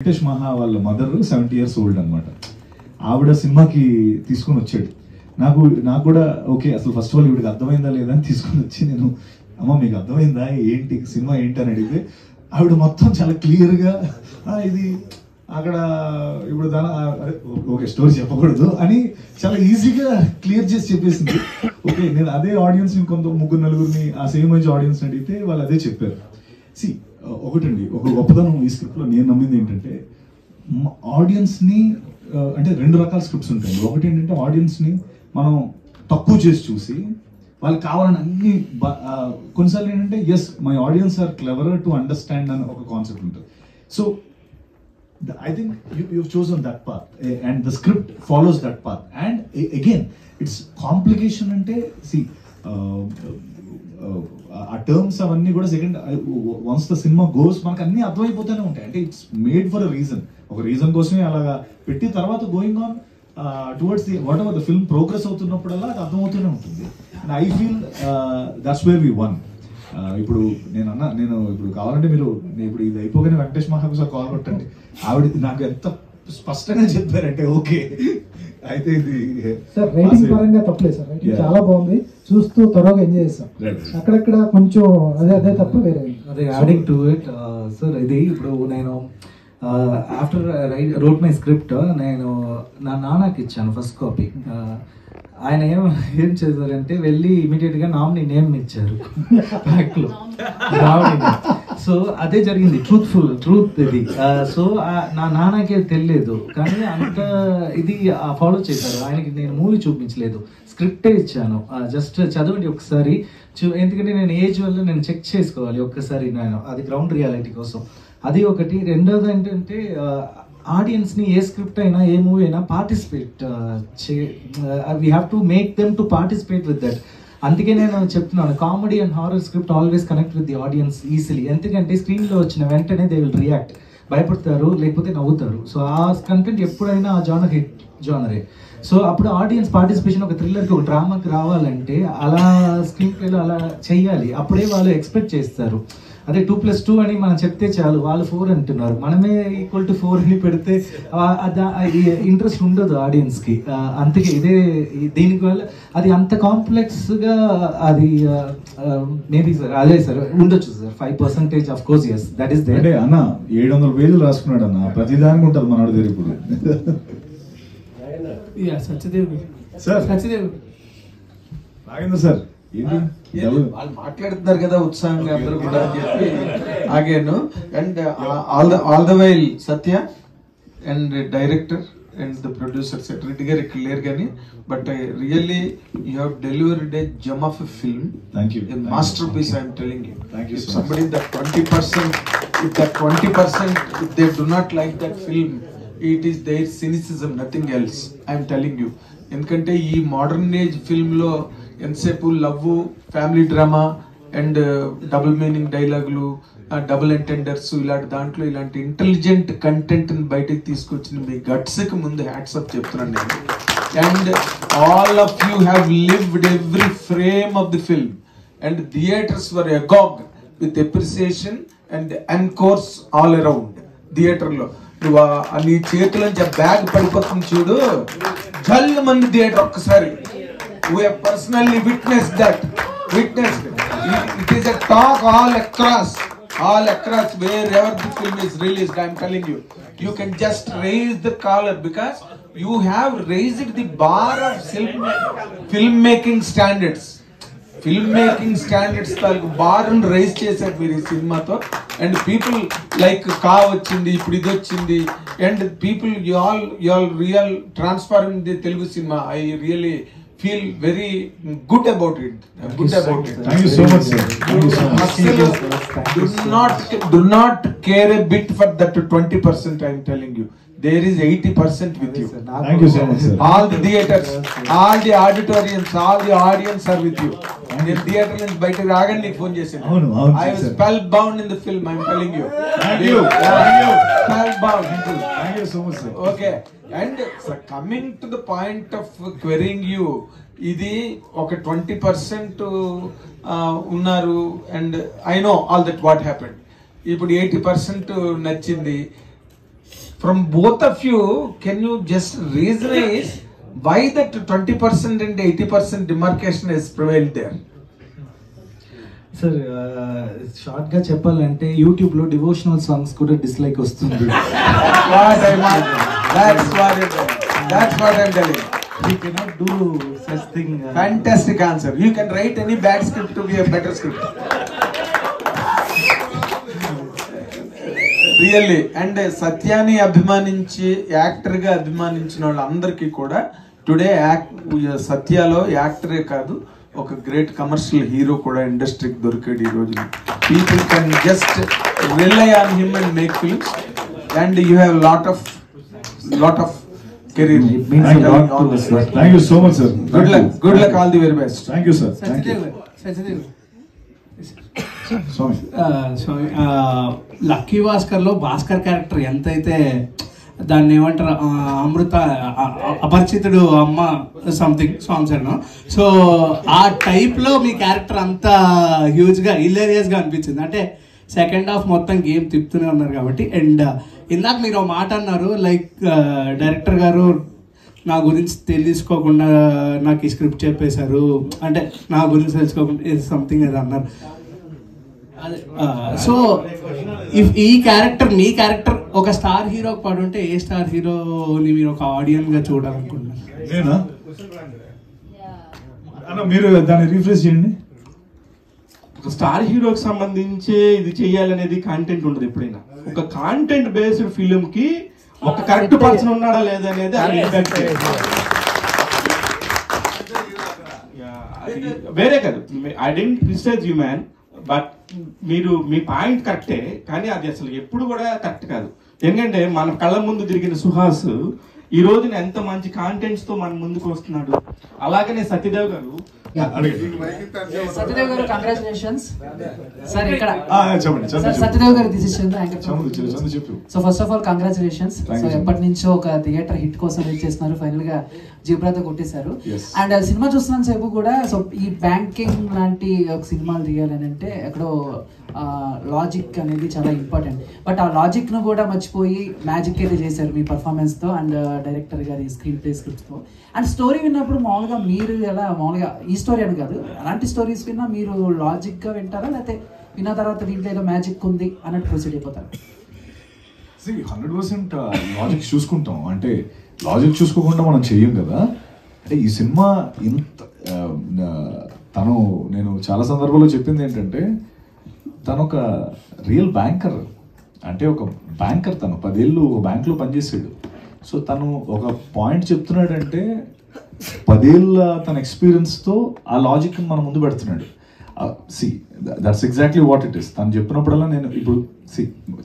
వెంకటేష్ మహా వాళ్ళ mother 70 years old అనమాట. ఆవిడ సినిమాకి తీసుకొని వచ్చాడు. నాకు కూడా ఓకే అసలు ఫస్ట్ ఆఫ్ ఆల్ ఇవిడికి అర్థమైందా లేదా అని తీసుకొని వచ్చి నేను అమ్మ మీకు అర్థమైందా ఏంటి సినిమా ఏంటి అని అడిగితే ఆవిడ మొత్తం చాలా క్లియర్గా ఇది అక్కడ ఇప్పుడు ఓకే స్టోరీ చెప్పకూడదు అని చాలా ఈజీగా క్లియర్ చేసి చెప్పేసింది. ఓకే నేను అదే ఆడియన్స్ ఇంకొంత ముగ్గురు నలుగురిని ఆ సేమ్ ఏజ్ ఆడియన్స్ అడిగితే వాళ్ళు అదే చెప్పారు. సి ఒకటండి ఒక గొప్పతనం ఈ స్క్రిప్ట్లో నేను నమ్మింది ఏంటంటే ఆడియన్స్ని అంటే రెండు రకాల స్క్రిప్ట్స్ ఉంటాయి. ఒకటి ఏంటంటే ఆడియన్స్ని మనం తక్కువ చేసి చూసి వాళ్ళకి కావాలని అన్ని కొన్నిసార్లు ఏంటంటే yes my audience are clever to understand అని ఒక కాన్సెప్ట్ ఉంటుంది. So I think you've chosen that path and the script follows that path and again it's complication ante see ఆ టర్మ్స్ అవన్నీ కూడా second once the cinema goes మనకు అన్ని అర్థమైపోతూనే ఉంటాయి. అంటే it's made for a reason, ఒక రీజన్ కోసమే అలాగా పెట్టి తర్వాత going on towards the what ever the film progress అవుతున్నప్పుడల్లా అది అర్థమవుతూనే ఉంటుంది. And I feel that's where we won. ఇప్పుడు నేను ఇప్పుడు కావాలంటే మీరు ఇప్పుడు ఇది అయిపోగానే వెంకటేష్ మహాకు సార్ కాల్ కొట్టండి. ఆవిడ నాకు ఎంత స్పష్టంగా చెప్పారంటే ఓకే అయితే ఇది సార్ రైటింగ్ పరంగా తప్పలేదు సార్, రైటింగ్ చాలా బాగుంది, చూస్తూ త్వరగా ఎంజాయ్ చేస్తాం. అక్కడక్కడ కొంచెం అదే తప్ప వేరే అదే యాడింగ్ టు ఇట్ సార్. ఇది ఇప్పుడు నేను ఆఫ్టర్ రోట్ మై స్క్రిప్ట్ నేను నా నాన్నకి ఇచ్చాను ఫస్ట్ కాపీ. ఆయన ఏం చేశారంటే వెళ్ళి ఇమీడియట్గా నామినీ నేమ్ ఇచ్చారు బ్యాక్లో రావడం. సో అదే జరిగింది, ట్రూత్ ఇది. సో నా నాన్నకి తెలియలేదు కానీ అంత ఇది ఫాలో చేశారు. ఆయనకి నేను మూవీ చూపించలేదు, స్క్రిప్టే ఇచ్చాను. జస్ట్ చదవండి ఒకసారి, ఎందుకంటే నేను ఏజ్ వల్ల నేను చెక్ చేసుకోవాలి ఒక్కసారి నేను, అది గ్రౌండ్ రియాలిటీ కోసం. అది ఒకటి. రెండోది ఏంటంటే ఆడియన్స్ని ఏ స్క్రిప్ట్ అయినా ఏ మూవీ అయినా participate we have to make them to participate with that. అందుకే నేను చెప్తున్నాను comedy and horror script always connect with the audience easily. ఎందుకంటే స్క్రీన్లో వచ్చిన వెంటనే దే విల్ రియాక్ట్, భయపడతారు లేకపోతే నవ్వుతారు. సో ఆ కంటెంట్ ఎప్పుడైనా ఆ జానర్ హిట్ జానరే. సో అప్పుడు ఆడియన్స్ పార్టిసిపేషన్ ఒక థ్రిల్లర్కి ఒక డ్రామాకి రావాలంటే అలా స్క్రీన్ ప్లేలో అలా చెయ్యాలి, అప్పుడే వాళ్ళు ఎక్స్పెక్ట్ చేస్తారు. అదే 2+2 అని మనం చెప్తే చాలు, వాళ్ళు 4 అంటున్నారు, మనమే =4 అని పెడితే ఇంట్రెస్ట్ ఉండదు ఆడియన్స్కి. అందుకే ఇదే దీనివల్ల అది అంత కాంప్లెక్స్గా అది మేబీ సార్ అదే సార్ ఉండొచ్చు sir 5% of course. Yes that is there. అంటే అన్న 700 పేజీలు రాసుకున్నాడు అన్న, ప్రతిదానికి ఉంటుంది మనోడి దగ్గర ఇప్పుడు. సత్యదేవ్ నాగేంద్ర సార్ వాళ్ళు మాట్లాడుతున్నారు కదా ఉత్సాహంగా అందరూ కూడా అని చెప్పి ఆగాను. And all the while Satya and director and the producer సెట్ రెడ్డి గారు ఇక్కడ లేరు కానీ, but really you have delivered a gem of a film. Thank you. Masterpiece I'm telling you. Thank you. Somebody that 20% if they do not like that film, it is their cynicism, nothing else. I am telling you. ఎందుకంటే ఈ modern age film లో ఎంతసేపు love, family drama and double meaning డైలాగులు, double ఎంటెండర్స్, ఇలాంటి దాంట్లో ఇలాంటి intelligent content బయటకు తీసుకొచ్చిన మీ గట్స్ కి ముందు హ్యాట్సప్ చెప్తున్నాను నేను. And all of you have lived every frame of the film and theaters were agog with appreciation and encores all around. Theater లో నువ్వు నీ చేతులంచి బ్యాగ్ పడిపోతుంది చూడు, జల్లు మంది థియేటర్ ఒక్కసారి. We have personally witnessed that. It is a talk all across wherever the film is released. I am telling you, you can just raise the collar because you have raised the bar of filmmaking standards. Filmmaking standards తాలూకు బార్ని rise చేశారు మీరు ఈ సినిమాతో. And people like వచ్చింది, ఇప్పుడు ఇది వచ్చింది, and people you all real transforming the Telugu cinema. I really feel very good about it. Thank you so much, sir. Thank you so much. Do not care a bit for that 20%. I am telling you, there is 80% with you. Thank you so much, sir. All the theaters, all the auditoriums, all the audience are with you. నేను theatre నుంచి బయటకు రాగానే నీకు phone చేశాను. I was spellbound in the film. I am telling you. Thank you. Spellbound. Thank you so much, sir. Okay. And coming to the point of querying you, ఇది ఒక 20% ఉన్నారు and I know all that what happened. ఇప్పుడు 80% నచ్చింది. From both of you, can you just reasonize why that 20% and 80% demarcation has prevailed there? Sir షార్ట్గా చెప్పాలంటే యూట్యూబ్లో devotional songs కూడా dislike వస్తుంది. That's what I'm telling. We cannot do such thing. Fantastic answer. You can write any bad script to be a better script. Really. And సత్యాన్ని అభిమానించి యాక్టర్గా అభిమానించిన వాళ్ళందరికీ కూడా today సత్యాలో యాక్టరే కాదు, ఒక గ్రేట్ కమర్షియల్ హీరో కూడా ఇండస్ట్రీకి దొరికాడు ఈ రోజున. People can just rely on him and make films and you have lot of career. Thank you so much, sir. Good luck, all the very best. Thank you, sir. Thank you. Lucky Bhaskar లో Bhaskar character ఎంతైతే దాన్ని ఏమంటారు అమృత అపరిచితుడు అమ్మ something songs అన్నా, so ఆ type లో మీ character అంత huge గా హిలేరియస్ గా అనిపించింది. అంటే సెకండ్ హాఫ్ మొత్తం గేమ్ తిప్పుతూనే ఉన్నారు కాబట్టి. అండ్ ఇందాక మీరు మాట అన్నారు లైక్ డైరెక్టర్ గారు నా గురించి తెలుసుకోకుండా నాకు ఈ స్క్రిప్ట్ చెప్పేశారు, అంటే నా గురించి తెలుసుకోకుండా సంథింగ్ అది అన్నారు. సో ఇఫ్ ఈ క్యారెక్టర్ మీ క్యారెక్టర్ ఒక స్టార్ హీరోకి పడుంటే ఏ స్టార్ హీరోని మీరు ఒక ఆడియన్స్ గా చూడాలనుకుంటున్నారు? నేనా అన్న, మీరు దాన్ని రీఫ్రెష్ చేయండి. ఒక స్టార్ హీరోకి సంబంధించి ఇది చేయాలనేది కాంటెంట్ ఉండదు ఎప్పుడైనా. ఒక కాంటెంట్ బేస్డ్ ఫిలిం కి ఒక కరెక్ట్ పర్సన్ ఉన్నాడా లేదా అనేది వేరే కాదు. I didn't criticise you man, but మీరు మీ పాయింట్ కరెక్టే, కానీ అది అసలు ఎప్పుడు కూడా కరెక్ట్ కాదు. ఎందుకంటే మన కళ్ళ ముందు తిరిగిన సుహాస్ ఈ రోజున ఎంత మంచి కాంటెంట్స్ తో మన ముందుకు వస్తున్నాడు. అలాగనే సత్యదేవ్ గారు సత్యదేవ్ గారు కంగ్రాచులేషన్స్ సార్. ఇక్కడ చెప్పండి సత్యదేవ్ గారు this is anchor. So first of all congratulations. So ఎప్పటి నుంచో ఒక థియేటర్ హిట్ కోసం వెయిట్ చేస్తున్నారు, ఫైనల్ గా జీబ్రాతో కొట్టేశారు. అండ్ సినిమా చూస్తున్న సేపు కూడా సో ఈ బ్యాంకింగ్ లాంటి ఒక సినిమాలు తీయాలని అంటే ఎక్కడో లాజిక్ అనేది చాలా ఇంపార్టెంట్. బట్ ఆ లాజిక్ ను కూడా మర్చిపోయి మ్యాజిక్ అయితే చేశారు మీ పర్ఫార్మెన్స్ తో అండ్ డైరెక్టర్ గారి స్క్రీన్ ప్లే స్క్రిప్ట్ తో. అండ్ స్టోరీ విన్నప్పుడు మామూలుగా మీరు ఎలా మామూలుగా ఈ స్టోరీ అని కాదు, అలాంటి స్టోరీస్ విన్నా మీరు లాజిక్ గా వింటారా, లేకపోతే విన్న తర్వాత దీంట్లో ఏదో మ్యాజిక్ ఉంది అన్నట్టు ప్రొసీడ్ అయిపోతారు? 100% లాజిక్ చూసుకుంటాం. అంటే లాజిక్ చూసుకోకుండా మనం చెయ్యం కదా. అంటే ఈ సినిమా ఇంత నేను చాలా సందర్భాల్లో చెప్పింది ఏంటంటే, తను ఒక రియల్ బ్యాంకర్. అంటే ఒక బ్యాంకర్, తను 10 ఏళ్ళు ఒక బ్యాంక్లో పనిచేసాడు. సో తను ఒక పాయింట్ చెప్తున్నాడంటే 10 ఏళ్ళ తన ఎక్స్పీరియన్స్తో ఆ లాజిక్ని మన ముందు పెడుతున్నాడు. That's exactly what it is. తను చెప్పినప్పుడల్లా నేను ఇప్పుడు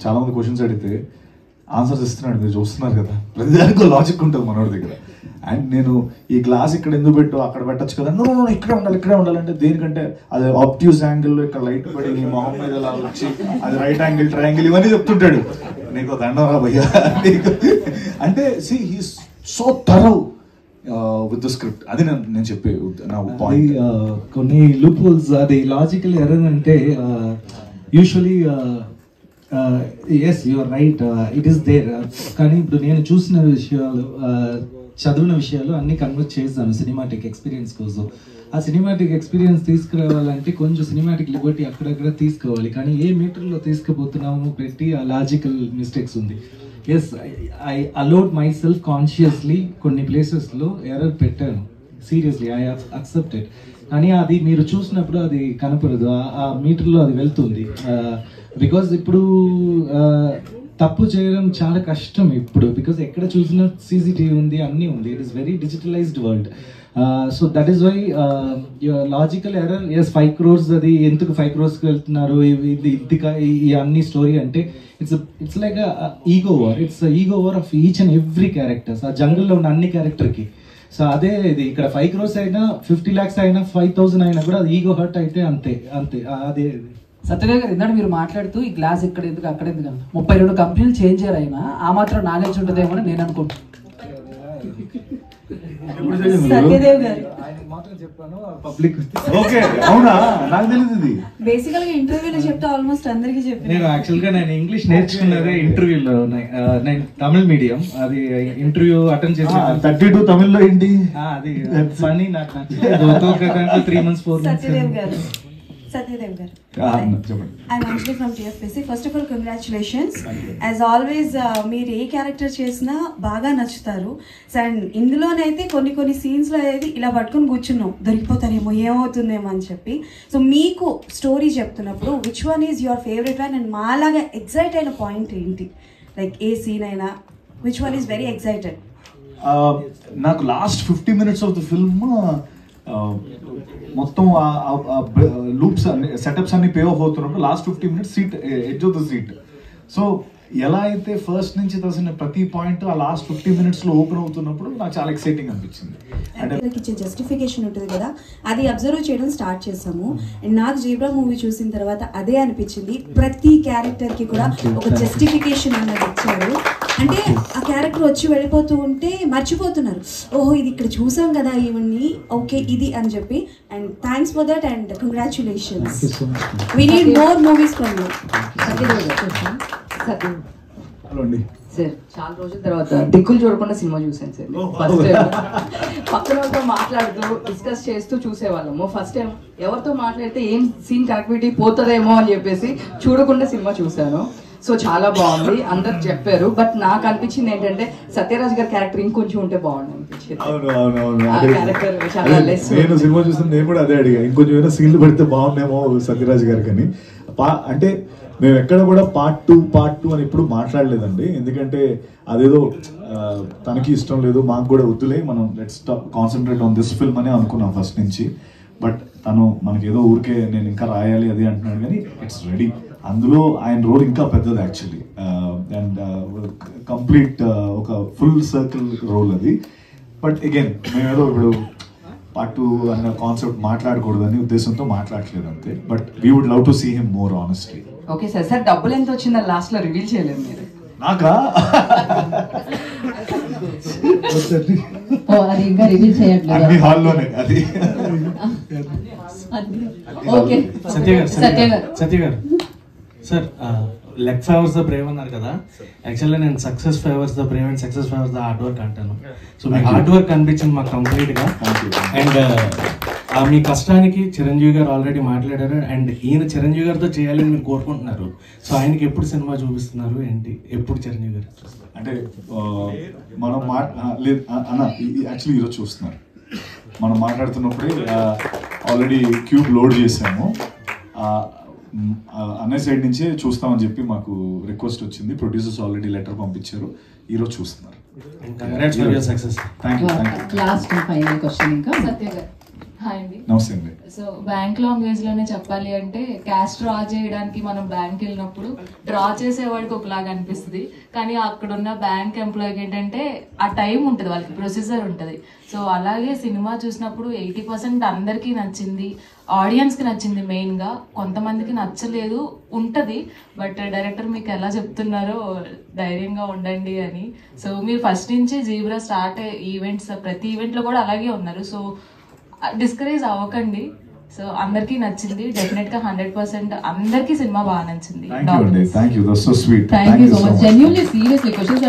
చాలా మంది క్వశ్చన్స్ అడిగితే ఆన్సర్స్ ఇస్తున్నాడు, మీరు చూస్తున్నారు కదా. ప్రతిదానికి లాజిక్ ఉంటుంది మనోడి దగ్గర. అండ్ నేను ఈ గ్లాస్ ఇక్కడ ఎందుకు పెట్టు, అక్కడ పెట్టచ్చు కదా, ఇక్కడే ఉండాలంటే దేనికంటే అది ఆబ్ట్యూస్ యాంగిల్లో ఇక్కడ లైట్ పడి నీ మొహం మీద అలా వచ్చి అది రైట్ యాంగిల్, ట్రయాంగిల్ ఇవన్నీ చెప్తుంటాడు. నీకు దండరా భయ్యా నీకు అంటే he's so thorough with the script. అది నేను చెప్పే నా పాయింట్. కొన్ని లూప్ హోల్స్, అది లాజికల్ ఎర్రర్ అంటే usually yes you are right, it is there. కానీ ఇప్పుడు నేను చూసిన విషయాలు, చదివిన విషయాలు అన్ని కన్వర్ట్ చేస్తాను సినిమాటిక్ ఎక్స్పీరియన్స్ కోసం. ఆ సినిమాటిక్ ఎక్స్పీరియన్స్ తీసుకురావాలంటే కొంచెం సినిమాటిక్ లిబర్టీ అక్కడక్కడ తీసుకోవాలి, కానీ ఏ మీటర్లో తీసుకుపోతున్నామో పెట్టి ఆ లాజికల్ మిస్టేక్స్ ఉంది. Yes, I allowed myself consciously కొన్ని ప్లేసెస్లో ఎర్రర్ పెట్టాను, సీరియస్లీ ఐ అక్సెప్టెడ్. కానీ అది మీరు చూసినప్పుడు అది కనపడదు, ఆ మీటర్లో అది వెళ్తుంది. బికాజ్ ఇప్పుడు తప్పు చేయడం చాలా కష్టం ఇప్పుడు, బికాజ్ ఎక్కడ చూసినా సీసీటీవీ ఉంది, అన్నీ ఉంది. It is very digitalised world. So that is why logical error. Yes 5 crores, అది ఎందుకు 5 crores వెళ్తున్నారు ఈ అన్ని స్టోరీ అంటే it's like ego war. It's ego war of each and every characters, ఆ జంగిల్లో ఉన్న అన్ని క్యారెక్టర్కి. సో అదే ఇది ఇక్కడ 5 crores అయినా 50 lakhs అయినా 5,000 అయినా కూడా అది ఈగో హర్ట్ అయితే అంతే. అదే సత్యదేవ్ గారు ఇందాక మీరు మాట్లాడుతూ ఈ గ్లాస్ ఇక్కడ ఎందుకు అక్కడ ఎందుకు అన్న 32 కంపెనీలు చేంజ్ అయ్యారు అయినా ఆ మాత్రం నాలెడ్జ్ ఉంటుందేమో అని నేను అనుకుంటున్నాను. సత్యదేవ్ గారు మాత్రం చెప్పాను పబ్లిక్ ఓకే, అవునా? నాకు తెలియదు ఇది. బేసికల్ గా ఇంటర్వ్యూలో చెప్తే ఆల్మోస్ట్ అందరికి చెప్పాను. నేను యాక్చువల్ గా నేను ఇంగ్లీష్ నేర్చుకున్నదే ఇంటర్వ్యూలో. నేను తమిళ్ మీడియం, అది ఇంటర్వ్యూ అటెండ్ చేసాను. 32 తమిళ్లో ఏంటి? అది ఫన్నీ, నాకు నచ్చింది. 3 months 4 months. సత్యదేవ్ గారు చెప్పండి. I'm Anjali from TFPC. First of all, congratulations. As always, మీరు ఏ క్యారెక్టర్ చేసినా బాగా నచ్చుతారు. అండ్ ఇందులోనైతే కొన్ని సీన్స్లో అయితే ఇలా పట్టుకొని కూర్చున్నాం, దొరికిపోతారేమో, ఏమవుతుందేమో అని చెప్పి. సో మీకు స్టోరీ చెప్తున్నప్పుడు which one is your favourite one and మాలాగా ఎగ్జైట్ అయిన పాయింట్ ఏంటి? లైక్ ఏ సీన్ అయినా which one is very excited? నాకు last 50 minutes of the film మొత్తం లూప్స్ అన్ని సెటప్స్ అన్ని పే ఆఫ్ అవుతున్నప్పుడు last 50 minutes seat edge of the seat. So ఎలా అయితే ఫస్ట్ నుంచి తెలిసిన ప్రతి పాయింట్ ఆ లాస్ట్ 50 minutes లో ఓపెన్ అవుతున్నప్పుడు నాకు చాలా ఎక్సైటింగ్ అనిపించింది. అంటే ఇచ్చే జస్టిఫికేషన్ ఉంటుంది కదా, అది అబ్జర్వ్ చేయడం స్టార్ట్ చేసాము. అండ్ నాకు జీబ్రా మూవీ చూసిన తర్వాత అదే అనిపించింది. ప్రతి క్యారెక్టర్ కి కూడా ఒక జస్టిఫికేషన్ అన్నది ఇచ్చారు. అంటే ఆ క్యారెక్టర్ వచ్చి వెళ్ళిపోతూ ఉంటే మర్చిపోతున్నారు, ఓహో ఇది ఇక్కడ చూసాం కదా ఈవెన్ని, ఓకే ఇది అని చెప్పి. And thanks for that and congratulations. We need more movies from you. Sir చాలా రోజుల తర్వాత దిక్కులు చూడకుండా సినిమా చూసాను సార్. ఫస్ట్ టైం పక్కన వాళ్ళతో మాట్లాడుతూ డిస్కస్ చేస్తూ చూసేవాళ్ళము. ఫస్ట్ టైం ఎవరితో మాట్లాడితే ఏం సీన్ కనెక్టివిటీ పోతుందేమో అని చెప్పేసి చూడకుండా సినిమా చూసాను. సో చాలా బాగుంది, అందరు చెప్పారు. బట్ నాకు అనిపించింది ఏంటంటే సత్యరాజ్ గారి క్యారెక్టర్ ఇంకొంచెం ఉంటే బాగుంది అనిపించింది. క్యారెక్టర్ చాలా లెస్. నేను సినిమా చూస్తే నేను కూడా అదే అడిగా, ఇంకొంచెం ఏమైనా సీన్లు పెడితే బాగుండేమో సత్యరాజ్ గారికి అని. అంటే మేము ఎక్కడ కూడా పార్ట్ టూ అని ఎప్పుడు మాట్లాడలేదండి. ఎందుకంటే అదేదో తనకి ఇష్టం లేదు, మాకు కూడా వద్దులే, మనం let's concentrate on this film అని అనుకున్నాం ఫస్ట్ నుంచి. బట్ తను మనకి ఏదో ఊరికే నేను ఇంకా రాయాలి అది అంటున్నాడు, కానీ ఇట్స్ రెడీ. అందులో ఆయన రోల్ ఇంకా పెద్దది యాక్చువల్లీ, అండ్ కంప్లీట్ ఒక ఫుల్ సర్కిల్ రోల్ అది. బట్ అగైన్ మేమేదో ఇప్పుడు పార్ట్ 2 అన్న కాన్సెప్ట్ మాట్లాడకూడదని ఉద్దేశంతో మాట్లాడలేదు అంతే. But we would love to see him more honestly. Okay sir. Sir డబ్బులు ఎంత వచ్చిందని లాస్ట్ లో రివీల్ చేయలేదు మీరు. నాకా? అది ఇంకా రివీల్ చేయట్లేదు అన్ని హాల్లోనే అది. ఓకే సత్య గారు sir, leg favours the Brave అన్నారు కదా. యాక్చువల్లీ నేను success favours the Brave and success favours the hard work అంటాను. సో మీ హార్డ్ వర్క్ అనిపించింది మాకు కంప్లీట్ గా. అండ్ మీ కష్టానికి చిరంజీవి గారు ఆల్రెడీ మాట్లాడారు. అండ్ ఈయన చిరంజీవి గారితో చేయాలని మీరు కోరుకుంటున్నారు. సో ఆయనకి ఎప్పుడు సినిమా చూపిస్తున్నారు ఏంటి, ఎప్పుడు చిరంజీవి గారు? అంటే మనం లేదు అన్న, యాక్చువల్లీ ఈరోజు చూస్తున్నారు. మనం మాట్లాడుతున్నప్పుడే ఆల్రెడీ క్యూబ్ లోడ్ చేసాము. అన్నయ్య సైడ్ నుంచే చూస్తామని చెప్పి మాకు రిక్వెస్ట్ వచ్చింది. ప్రొడ్యూసర్స్ ఆల్రెడీ లెటర్ పంపించారు, ఈరోజు చూస్తున్నారు. లాస్ట్ ఫైనల్ క్వశ్చన్ ఇంకా సత్య గారు. హాయ్ అండి. నమస్తే అండి. సో బ్యాంక్ లాంగ్వేజ్ లోనే చెప్పాలి అంటే క్యాష్ డ్రా చేయడానికి మనం బ్యాంక్ వెళ్ళినప్పుడు డ్రా చేసేవాడికి ఒకలాగా అనిపిస్తుంది, కానీ అక్కడ ఉన్న బ్యాంక్ ఎంప్లాయీకి ఏంటంటే ఆ టైం ఉంటుంది, వాళ్ళకి ప్రొసీజర్ ఉంటుంది. సో అలాగే సినిమా చూసినప్పుడు 80% అందరికీ నచ్చింది, ఆడియన్స్కి నచ్చింది మెయిన్గా. కొంతమందికి నచ్చలేదు ఉంటుంది, బట్ డైరెక్టర్ మీకు ఎలా చెప్తున్నారో ధైర్యంగా ఉండండి అని. సో మీరు ఫస్ట్ నుంచి జీబ్రా స్టార్ట్ ఈవెంట్స్ ప్రతి ఈవెంట్లో కూడా అలాగే ఉన్నారు. సో డిస్కరేజ్ అవ్వకండి. సో అందరికీ నచ్చింది డెఫినెట్ గా 100%. అందరికీ సినిమా బాగా నచ్చింది. Thank you so much. Genuinely seriously questions